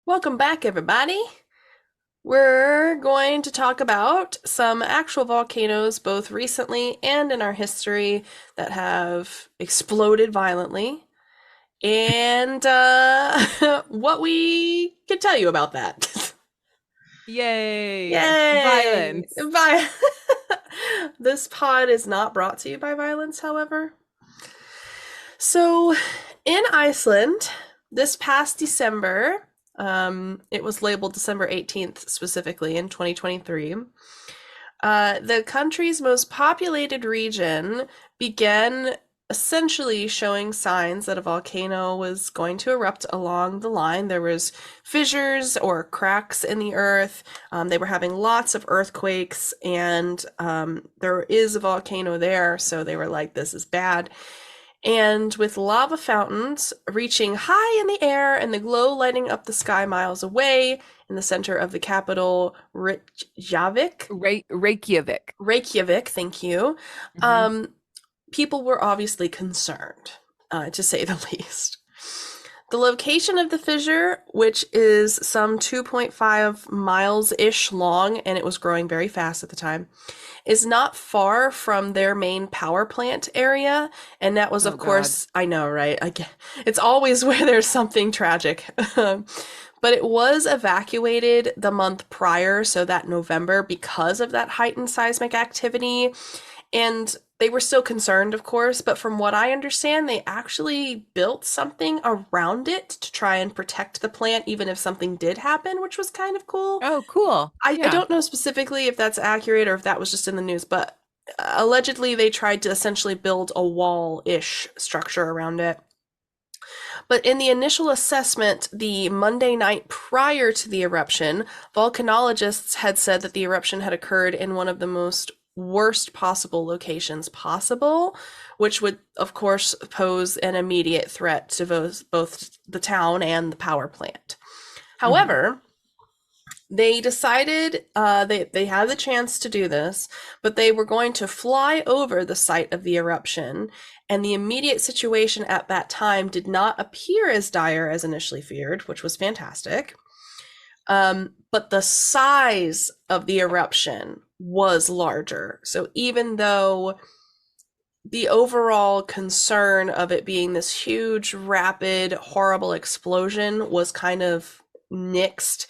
B: Welcome back, everybody. We're going to talk about some actual volcanoes, both recently and in our history, that have exploded violently, and what we can tell you about that.
A: Yay.
B: Yay!
A: Violence.
B: This pod is not brought to you by violence, however. So, in Iceland, this past December, it was labeled December 18th specifically in 2023. The country's most populated region began essentially showing signs that a volcano was going to erupt along the line. There was fissures or cracks in the earth. They were having lots of earthquakes, and there is a volcano there, so they were like, this is bad. And with lava fountains reaching high in the air and the glow lighting up the sky miles away in the center of the capital, Reykjavik. Reykjavik, thank you. People were obviously concerned, to say the least. The location of the fissure, which is some 2.5 miles-ish long, and it was growing very fast at the time, is not far from their main power plant area. And that was, of course, I know, right? It's always where there's something tragic. But it was evacuated the month prior, so that November, because of that heightened seismic activity. And they were still concerned, of course, but from what I understand, they actually built something around it to try and protect the plant, even if something did happen, which was kind of cool.
A: Oh, cool.
B: I don't know specifically if that's accurate or if that was just in the news, but allegedly they tried to essentially build a wall-ish structure around it. But in the initial assessment, the Monday night prior to the eruption, volcanologists had said that the eruption had occurred in one of the most worst possible locations possible, which would, of course, pose an immediate threat to both the town and the power plant. However, they decided they had the chance to do this, but they were going to fly over the site of the eruption, and the immediate situation at that time did not appear as dire as initially feared, which was fantastic. But the size of the eruption was larger. So even though the overall concern of it being this huge, rapid, horrible explosion was kind of nixed,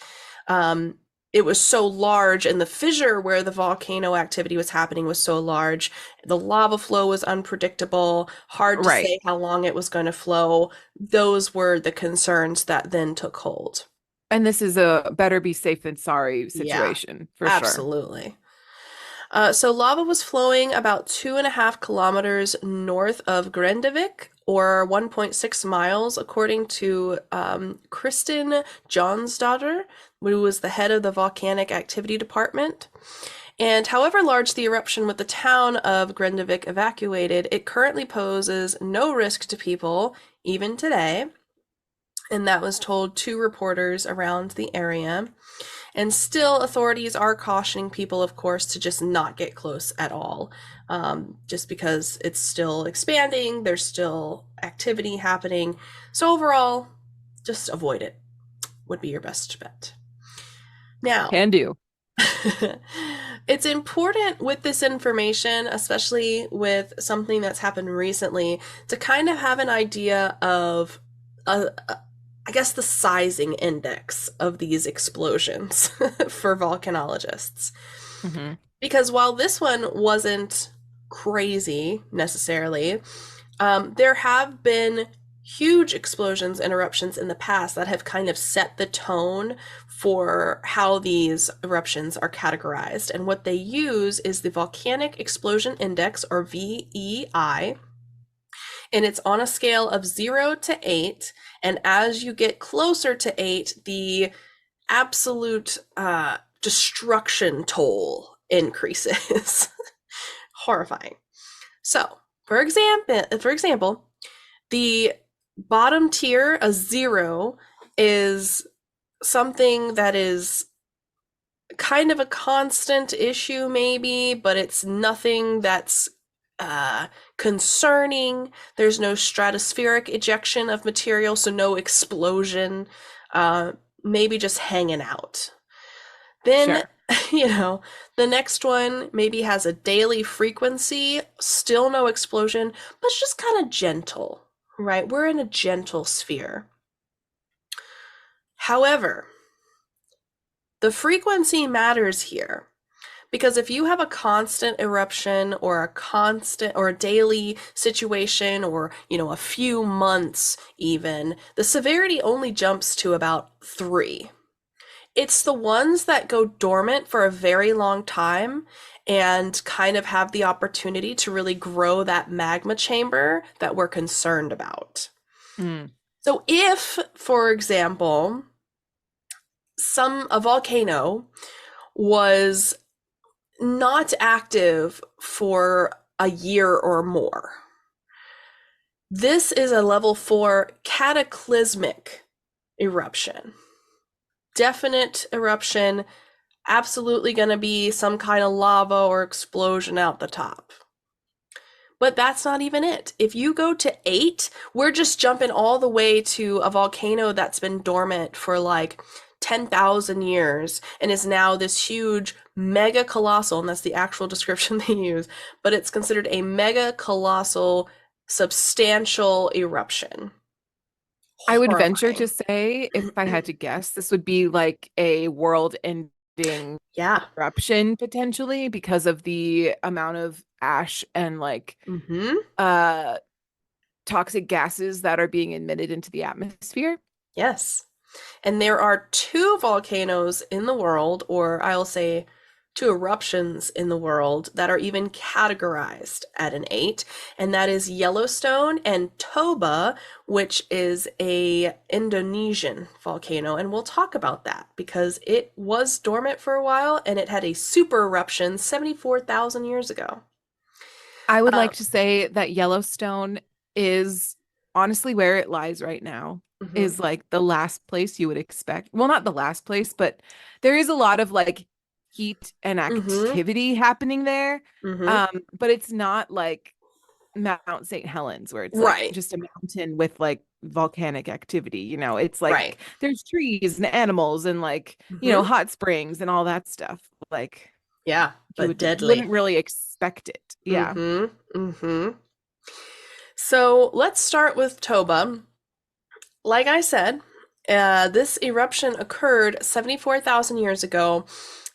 B: it was so large, and the fissure where the volcano activity was happening was so large. The lava flow was unpredictable, hard to
A: Right.
B: say how long it was going to flow. Those were the concerns that then took hold.
A: And this is a better be safe than sorry
B: Yeah,
A: situation for sure.
B: absolutely. So lava was flowing about 2.5 kilometers north of Grendavik, or 1.6 miles, according to Kristen Johnsdotter, who was the head of the Volcanic Activity Department. And however large the eruption with the town of Grendavik evacuated, it currently poses no risk to people, even today. And that was told to reporters around the area. And still, authorities are cautioning people, of course, to just not get close at all, just because it's still expanding, there's still activity happening. So overall, just avoid it would be your best bet. Now,
A: Can do.
B: it's important with this information, especially with something that's happened recently, to kind of have an idea of I guess the sizing index of these explosions for volcanologists.
A: Mm-hmm.
B: Because while this one wasn't crazy necessarily, there have been huge explosions and eruptions in the past that have kind of set the tone for how these eruptions are categorized. And what they use is the Volcanic Explosion Index, or VEI, and it's on a scale of 0 to 8. And as you get closer to 8, the absolute destruction toll increases. Horrifying. So, for example, the bottom tier, a 0, is something that is kind of a constant issue, maybe, but it's nothing that's concerning. There's no stratospheric ejection of material, so no explosion, maybe just hanging out. Then,
A: Sure.
B: The next one maybe has a daily frequency, still no explosion, but it's just kind of gentle, right? We're in a gentle sphere. However, the frequency matters here. Because if you have a constant eruption or a daily situation, or, a few months even, the severity only jumps to about 3. It's the ones that go dormant for a very long time and kind of have the opportunity to really grow that magma chamber that we're concerned about.
A: Mm.
B: So if, for example, a volcano was not active for a year or more, this is a level 4 cataclysmic eruption. Definite eruption, absolutely going to be some kind of lava or explosion out the top. But that's not even it. If you go to 8, we're just jumping all the way to a volcano that's been dormant for like 10,000 years and is now this huge mega colossal, and that's the actual description they use, but it's considered a mega colossal substantial eruption.
A: I would venture
B: Horrifying.
A: to say, if I had to guess, this would be like a world-ending
B: Yeah.
A: eruption potentially, because of the amount of ash and like toxic gases that are being emitted into the atmosphere.
B: Yes. And there are 2 volcanoes in the world, or I'll say 2 eruptions in the world, that are even categorized at an 8, and that is Yellowstone and Toba, which is a Indonesian volcano. And we'll talk about that because it was dormant for a while and it had a super eruption 74,000 years ago.
A: I would like to say that Yellowstone is honestly where it lies right now. Is like the last place you would expect. Well, not the last place, but there is a lot of like heat and activity happening there. But it's not like Mount St. Helens, where it's like just a mountain with like volcanic activity. It's like there's trees and animals and like, hot springs and all that stuff. Like,
B: yeah, but deadly.
A: Wouldn't really expect it. Yeah.
B: So let's start with Toba. Like I said, This eruption occurred 74,000 years ago,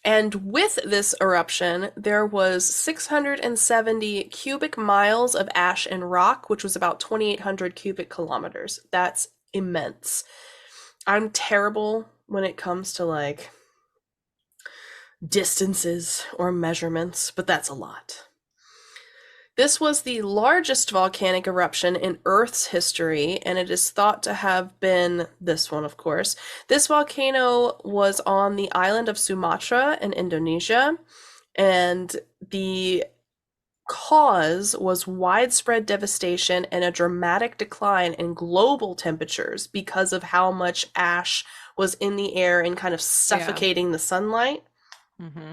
B: and with this eruption, there was 670 cubic miles of ash and rock, which was about 2,800 cubic kilometers. That's immense. I'm terrible when it comes to like distances or measurements, but that's a lot. This was the largest volcanic eruption in Earth's history, and it is thought to have been this one, of course. This volcano was on the island of Sumatra in Indonesia, and the cause was widespread devastation and a dramatic decline in global temperatures because of how much ash was in the air and kind of suffocating the sunlight.
A: Mm-hmm.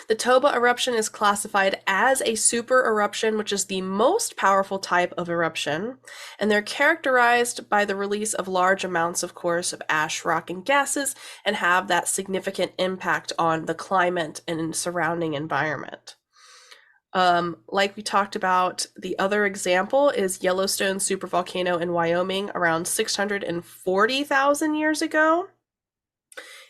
B: The Toba eruption is classified as a super eruption, which is the most powerful type of eruption, and they're characterized by the release of large amounts, of course, of ash, rock, and gases, and have that significant impact on the climate and surrounding environment. Like we talked about, the other example is Yellowstone supervolcano in Wyoming around 640,000 years ago.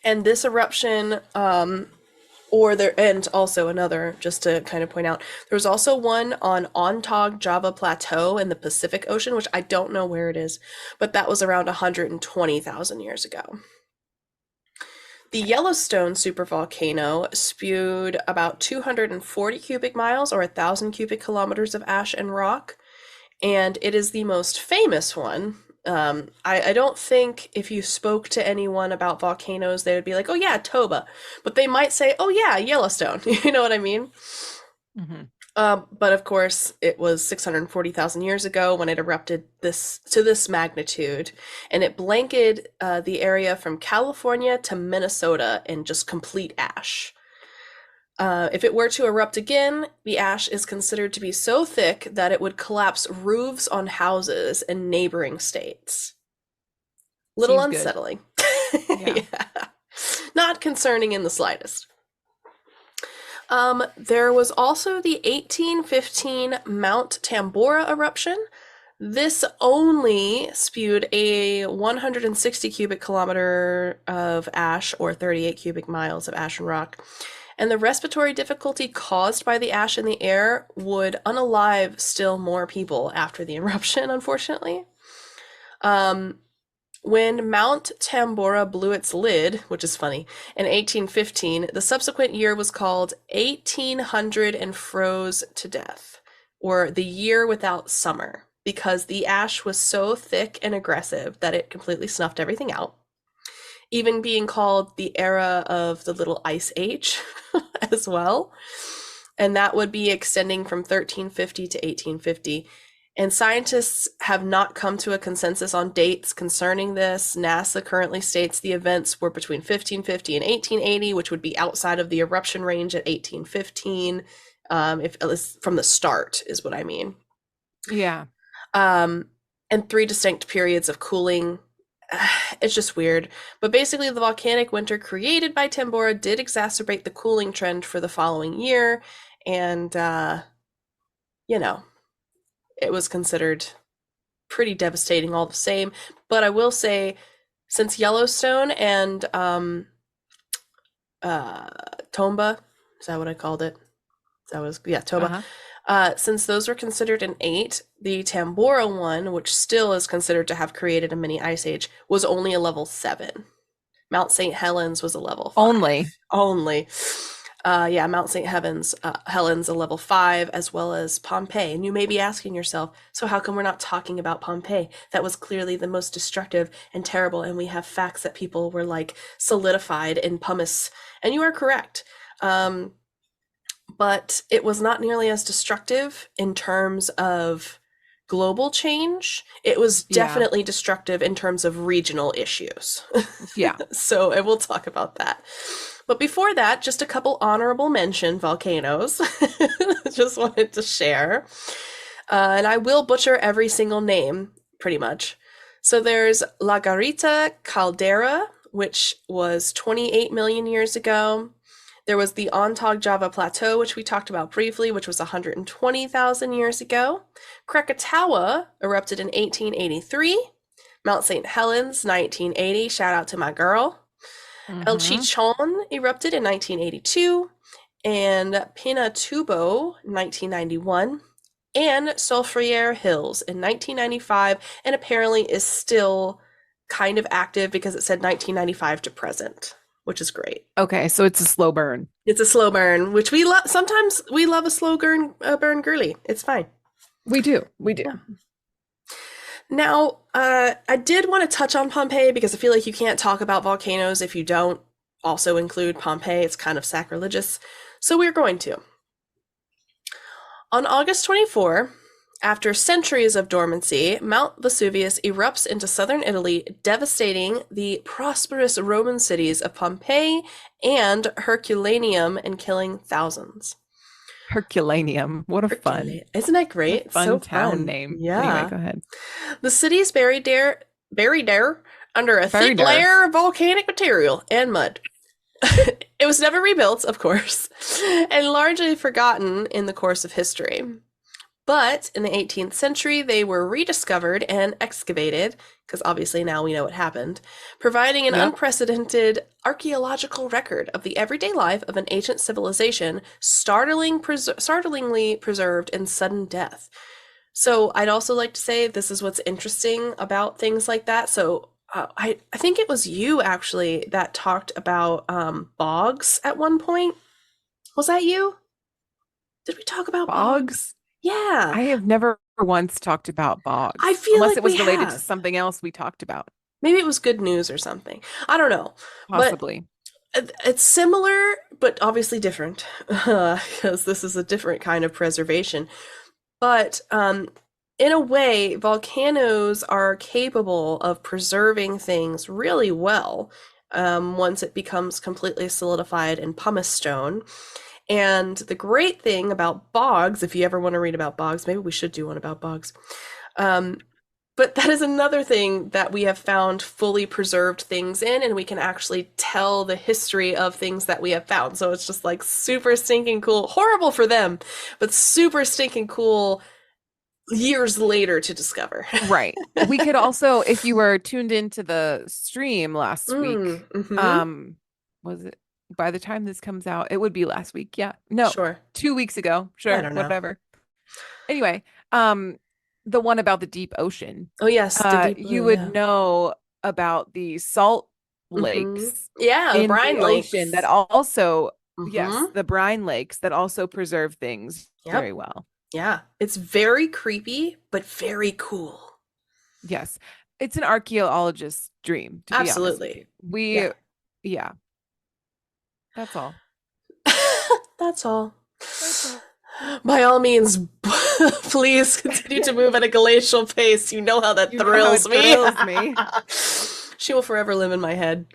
B: And this eruption, and also another, just to kind of point out, there was also one on Ontog Java Plateau in the Pacific Ocean, which I don't know where it is, but that was around 120,000 years ago. The Yellowstone supervolcano spewed about 240 cubic miles or 1,000 cubic kilometers of ash and rock, and it is the most famous one. I don't think if you spoke to anyone about volcanoes, they would be like, oh yeah, Toba, but they might say, oh yeah, Yellowstone. You know what I mean?
A: Mm-hmm.
B: But of course, it was 640,000 years ago when it erupted to this magnitude, and it blanketed the area from California to Minnesota in just complete ash. If it were to erupt again, the ash is considered to be so thick that it would collapse roofs on houses in neighboring states. Little
A: Seems
B: unsettling.
A: Yeah.
B: Yeah. Not concerning in the slightest. There was also the 1815 Mount Tambora eruption. This only spewed a 160 cubic kilometer of ash, or 38 cubic miles of ash and rock. And the respiratory difficulty caused by the ash in the air would unalive still more people after the eruption, unfortunately. When Mount Tambora blew its lid, which is funny, in 1815, the subsequent year was called 1800 and froze to death, or the year without summer, because the ash was so thick and aggressive that it completely snuffed everything out. Even being called the era of the Little Ice Age as well. And that would be extending from 1350 to 1850. And scientists have not come to a consensus on dates concerning this. NASA currently states the events were between 1550 and 1880, which would be outside of the eruption range at 1815, if at least from the start is what I mean.
A: Yeah.
B: And 3 distinct periods of cooling. It's just weird. But basically, the volcanic winter created by Tambora did exacerbate the cooling trend for the following year. And, it was considered pretty devastating all the same. But I will say, since Yellowstone and Tomba, is that what I called it? Toba.
A: Uh-huh.
B: Since those were considered an 8, the Tambora one, which still is considered to have created a mini ice age, was only a level 7. Mount St. Helens was a level 5. Only. Mount St. Helens a level 5, as well as Pompeii. And you may be asking yourself, so how come we're not talking about Pompeii? That was clearly the most destructive and terrible, and we have facts that people were like solidified in pumice. And you are correct. But it was not nearly as destructive in terms of global change. It was definitely destructive in terms of regional issues.
A: Yeah.
B: So, and we'll talk about that. But before that, just a couple honorable mention volcanoes. Just wanted to share. And I will butcher every single name, pretty much. So there's La Garita Caldera, which was 28 million years ago. There was the Ontog Java Plateau, which we talked about briefly, which was 120,000 years ago. Krakatoa erupted in 1883. Mount St. Helens, 1980. Shout out to my girl. El Chichon erupted in 1982. And Pinatubo, 1991. And Soufriere Hills in 1995. And apparently is still kind of active because it said 1995 to present, which is great.
A: Okay, so it's a slow burn.
B: It's a slow burn, which we love. Sometimes we love a slow burn girly. It's fine.
A: We do. Yeah.
B: Now, I did want to touch on Pompeii because I feel like you can't talk about volcanoes if you don't also include Pompeii. It's kind of sacrilegious. So we're going to. On August 24, after centuries of dormancy, Mount Vesuvius erupts into southern Italy, devastating the prosperous Roman cities of Pompeii and Herculaneum and killing thousands.
A: Herculaneum. What a fun.
B: Isn't that great?
A: Fun
B: so
A: town
B: fun.
A: name.
B: Yeah.
A: Anyway, go ahead.
B: The city is buried there under a thick layer of volcanic material and mud. It was never rebuilt, of course, and largely forgotten in the course of history. But in the 18th century, they were rediscovered and excavated, because obviously now we know what happened, providing an unprecedented archaeological record of the everyday life of an ancient civilization, startlingly preserved in sudden death. So I'd also like to say this is what's interesting about things like that. So I think it was you, actually, that talked about bogs at one point. Was that you? Did we talk about bogs? Yeah.
A: I have never once talked about bogs.
B: I feel
A: unless
B: like
A: it was
B: we
A: related
B: have.
A: to something else we talked about.
B: Maybe it was good news or something. I don't know.
A: Possibly.
B: But it's similar, but obviously different, because this is a different kind of preservation. But in a way, volcanoes are capable of preserving things really well once it becomes completely solidified in pumice stone. And the great thing about bogs, if you ever want to read about bogs, maybe we should do one about bogs. But that is another thing that we have found fully preserved things in, and we can actually tell the history of things that we have found. So it's just like super stinking cool, horrible for them, but super stinking cool years later to discover.
A: Right. We could also, if you were tuned into the stream last week, was it? By the time this comes out, it would be last week. Yeah. No.
B: Sure.
A: 2 weeks ago. Sure.
B: I don't know.
A: Whatever. Anyway, the one about the deep ocean.
B: Oh yes.
A: You would know about the salt lakes.
B: Yeah, the brine lakes.
A: Ocean that also, yes, the brine lakes that also preserve things very well.
B: Yeah. It's very creepy, but very cool.
A: Yes. It's an archaeologist's dream, to be honest with you. Yeah. That's all.
B: That's all. By all means, please continue to move at a glacial pace. You know how that thrills me. She will forever live in my head.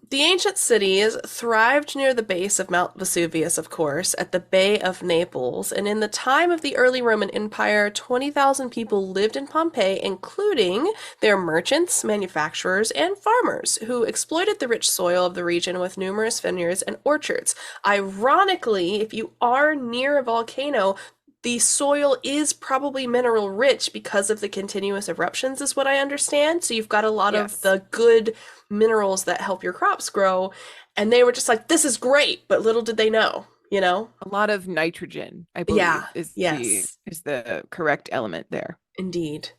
B: The ancient cities thrived near the base of Mount Vesuvius, of course, at the Bay of Naples, and in the time of the early Roman Empire, 20,000 people lived in Pompeii, including their merchants, manufacturers, and farmers, who exploited the rich soil of the region with numerous vineyards and orchards. Ironically, if you are near a volcano, the soil is probably mineral rich because of the continuous eruptions, is what I understand. So you've got a lot of the good minerals that help your crops grow. And they were just like, this is great. But little did they know, you know?
A: A lot of nitrogen, I believe, is the correct element there.
B: Indeed.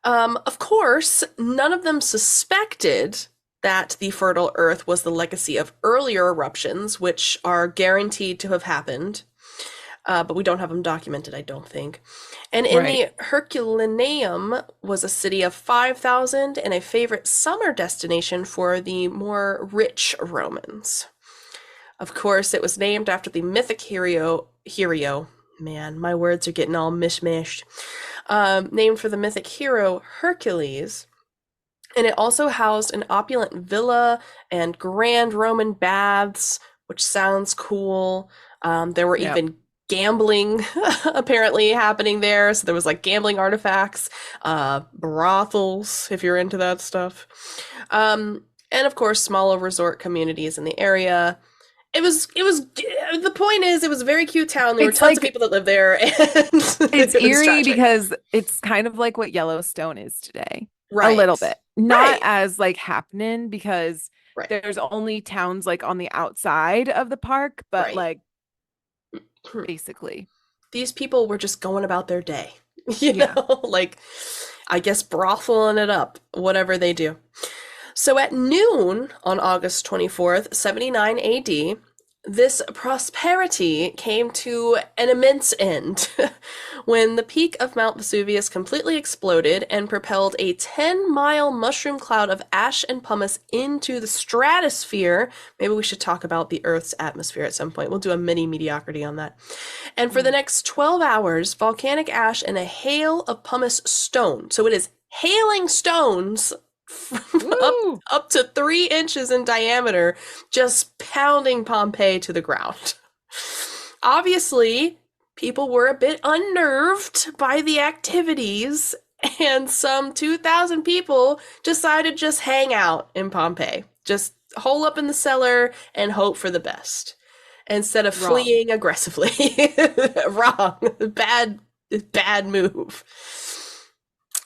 B: Of course, none of them suspected that the fertile earth was the legacy of earlier eruptions, which are guaranteed to have happened. But we don't have them documented, I don't think. And in the Herculaneum was a city of 5,000 and a favorite summer destination for the more rich Romans. Of course, it was named after the mythic hero. Man, my words are getting all mishmashed. Named for the mythic hero Hercules. And it also housed an opulent villa and grand Roman baths, which sounds cool. There were even gambling apparently happening there. So there was like gambling artifacts, brothels, if you're into that stuff. And of course, smaller resort communities in the area. The point is, it was a very cute town. There were
A: It's
B: tons of
A: like-
B: people that lived there. And
A: It's
B: it was
A: eerie
B: tragic.
A: because it's kind of like what Yellowstone is today.
B: Right.
A: A little bit. Not
B: Right.
A: as like happening because
B: Right.
A: there's only towns like on the outside of the park, but
B: Right.
A: like
B: Hmm.
A: basically.
B: These people were just going about their day. You
A: Yeah.
B: know, like, I guess brotheling it up, whatever they do. So at noon on August 24th, 79 AD, this prosperity came to an immense end when the peak of Mount Vesuvius completely exploded and propelled a 10-mile mushroom cloud of ash and pumice into the stratosphere. Maybe we should talk about the Earth's atmosphere at some point. We'll do a mini mediocrity on that. And for the next 12 hours, volcanic ash and a hail of pumice stone. So it is hailing stones
A: Woo!
B: up to 3 inches in diameter, just pounding Pompeii to the ground. Obviously, people were a bit unnerved by the activities, and some 2,000 people decided to just hang out in Pompeii. Just hole up in the cellar and hope for the best instead of
A: Wrong.
B: fleeing aggressively. Wrong. Bad move.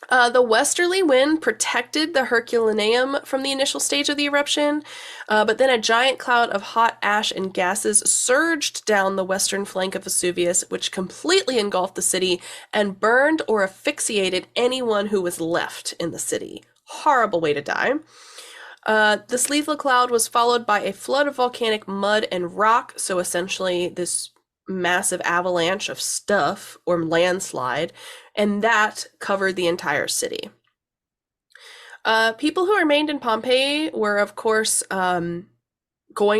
B: The westerly wind protected the Herculaneum from the initial stage of the eruption, but then a giant cloud of hot ash and gases surged down the western flank of Vesuvius, which completely engulfed the city and burned or asphyxiated anyone who was left in the city. Horrible way to die. This lethal cloud was followed by a flood of volcanic mud and rock, so essentially this massive avalanche of stuff or landslide, and that covered the entire city. People who remained in Pompeii were, of course, going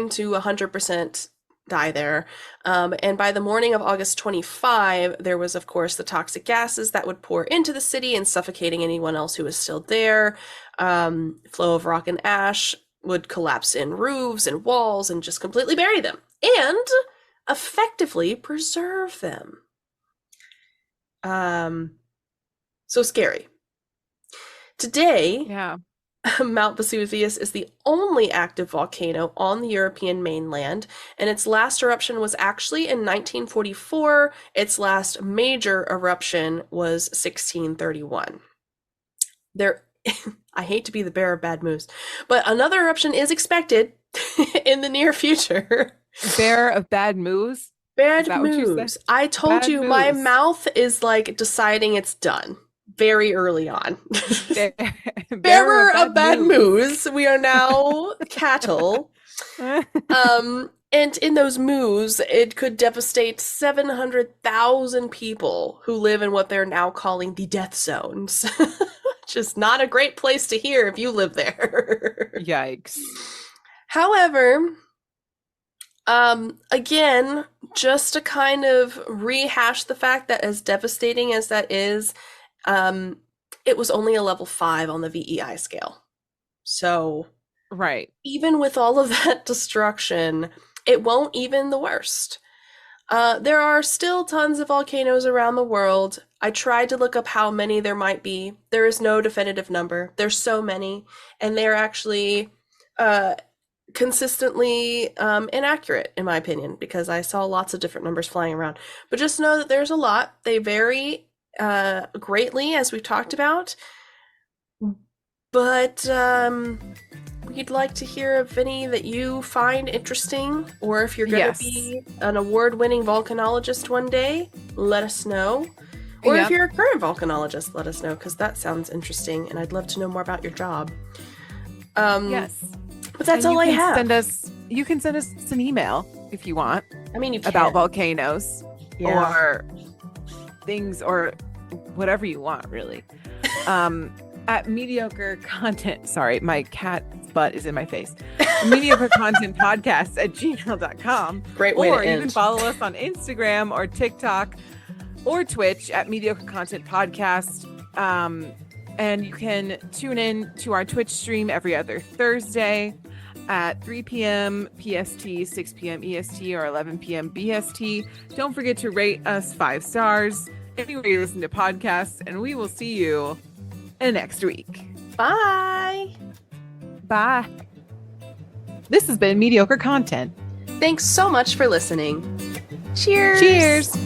B: to 100% die there. And by the morning of August 25, there was, of course, the toxic gases that would pour into the city and suffocating anyone else who was still there. Flow of rock and ash would collapse in roofs and walls and just completely bury them. And effectively preserve them. So scary. Today,
A: Yeah.
B: Mount Vesuvius is the only active volcano on the European mainland, and its last eruption was actually in 1944. Its last major eruption was 1631. I hate to be the bearer of bad news, but another eruption is expected in the near future.
A: Bear of bad moves.
B: Bad
A: that what you said?
B: moves. I told
A: Bad
B: you my
A: moves.
B: mouth is like deciding it's done very early on.
A: Bearer
B: Bearer of bad moves. We are now cattle. And in those moves, it could devastate 700,000 people who live in what they're now calling the death zones. Just not a great place to hear if you live there.
A: Yikes.
B: However, again, just to kind of rehash the fact that as devastating as that is, it was only a level 5 on the VEI scale. So,
A: Right.
B: even with all of that destruction, it won't even the worst. There are still tons of volcanoes around the world. I tried to look up how many there might be. There is no definitive number. There's so many, and they're actually consistently inaccurate, in my opinion, because I saw lots of different numbers flying around. But just know that there's a lot. They vary greatly, as we've talked about. But we'd like to hear of any that you find interesting, or if you're going to
A: Yes.
B: be an award-winning volcanologist one day, let us know. Or
A: Yep.
B: if you're a current volcanologist, let us know, because that sounds interesting, and I'd love to know more about your job.
A: Yes.
B: But that's
A: And
B: all I
A: you can
B: have.
A: You can send us an email if you want
B: I mean, you can.
A: about volcanoes
B: Yeah.
A: or things or whatever you want, really. At mediocre content. Sorry, my cat's butt is in my face. Mediocre content podcast at gmail.com.
B: Great way
A: Or
B: to
A: you
B: end.
A: can follow us on Instagram or TikTok or Twitch at mediocre content podcast. And you can tune in to our Twitch stream every other Thursday at 3 p.m. PST, 6 p.m. EST, or 11 p.m. BST. Don't forget to rate us 5 stars anywhere you listen to podcasts, and we will see you next week.
B: Bye.
A: Bye. This has been Mediocre Content.
B: Thanks so much for listening. Cheers!
A: Cheers!